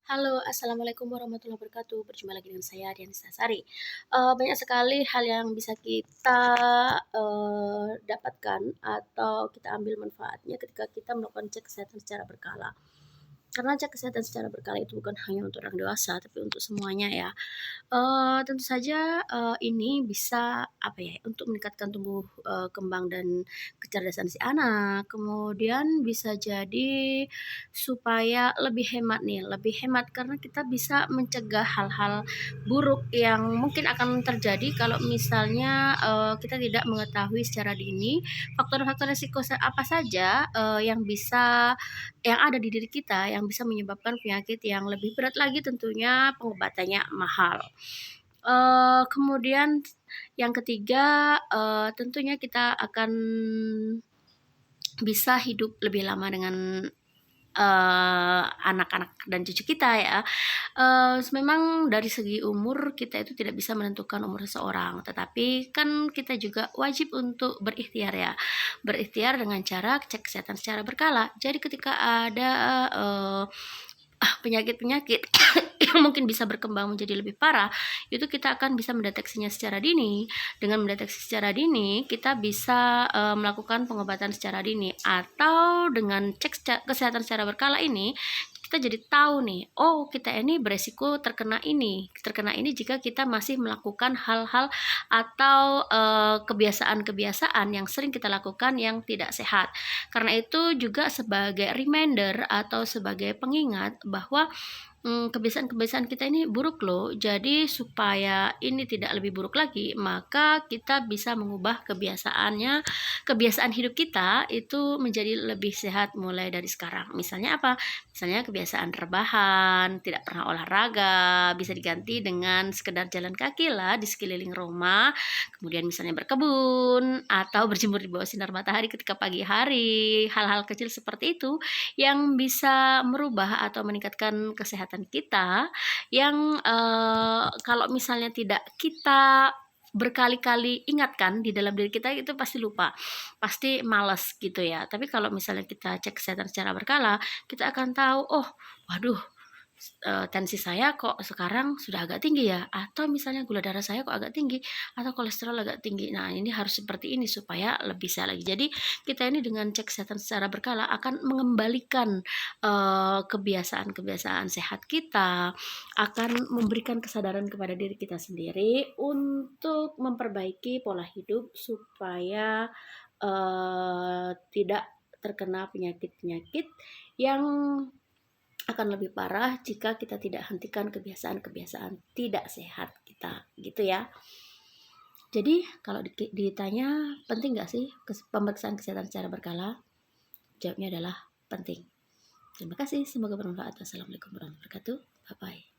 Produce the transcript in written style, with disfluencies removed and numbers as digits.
Halo, assalamualaikum warahmatullahi wabarakatuh. Berjumpa lagi dengan saya Dian Sari. Banyak sekali hal yang bisa kita dapatkan atau kita ambil manfaatnya ketika kita melakukan cek kesehatan secara berkala. Karena cek kesehatan secara berkala itu bukan hanya untuk orang dewasa, tapi untuk semuanya ya. Tentu saja, ini bisa, apa ya, untuk meningkatkan tumbuh, kembang dan kecerdasan si anak, kemudian bisa jadi supaya lebih hemat nih, lebih hemat karena kita bisa mencegah hal-hal buruk yang mungkin akan terjadi kalau misalnya, kita tidak mengetahui secara dini faktor-faktor resiko apa saja, yang ada di diri kita yang bisa menyebabkan penyakit yang lebih berat lagi tentunya pengobatannya mahal. Kemudian yang ketiga, tentunya kita akan bisa hidup lebih lama dengan, anak-anak dan cucu kita ya. Memang dari segi umur kita itu tidak bisa menentukan umur seseorang, tetapi kan kita juga wajib untuk berikhtiar ya. Berikhtiar dengan cara cek kesehatan secara berkala. Jadi ketika ada, penyakit-penyakit yang mungkin bisa berkembang menjadi lebih parah, itu kita akan bisa mendeteksinya secara dini. Dengan mendeteksi secara dini, kita bisa, melakukan pengobatan secara dini atau dengan cek kesehatan secara berkala ini, kita jadi tahu nih, oh kita ini beresiko terkena ini jika kita masih melakukan hal-hal atau, kebiasaan-kebiasaan yang sering kita lakukan yang tidak sehat. Karena itu juga sebagai reminder atau sebagai pengingat bahwa kebiasaan-kebiasaan kita ini buruk loh. Jadi supaya ini tidak lebih buruk lagi, maka kita bisa mengubah kebiasaan hidup kita itu menjadi lebih sehat mulai dari sekarang. Misalnya apa? Misalnya kebiasaan rebahan, tidak pernah olahraga, bisa diganti dengan sekedar jalan kaki lah di sekeliling rumah. Kemudian misalnya berkebun atau berjemur di bawah sinar matahari ketika pagi hari. Hal-hal kecil seperti itu yang bisa merubah atau meningkatkan kesehatan kita yang, kalau misalnya tidak kita berkali-kali ingatkan di dalam diri kita itu pasti lupa, pasti malas gitu ya. Tapi kalau misalnya kita cek kesehatan secara berkala, kita akan tahu, "Oh, waduh, tensi saya kok sekarang sudah agak tinggi ya," atau misalnya gula darah saya kok agak tinggi, atau kolesterol agak tinggi. Nah, ini harus seperti ini supaya lebih sehat lagi. Jadi kita ini dengan cek kesehatan secara berkala akan mengembalikan, kebiasaan-kebiasaan sehat kita, akan memberikan kesadaran kepada diri kita sendiri untuk memperbaiki pola hidup supaya, tidak terkena penyakit-penyakit yang akan lebih parah jika kita tidak hentikan kebiasaan-kebiasaan tidak sehat kita, gitu ya. Jadi kalau ditanya penting nggak sih pemeriksaan kesehatan secara berkala? Jawabnya adalah penting. Terima kasih, semoga bermanfaat. Wassalamualaikum warahmatullahi wabarakatuh. Bye bye.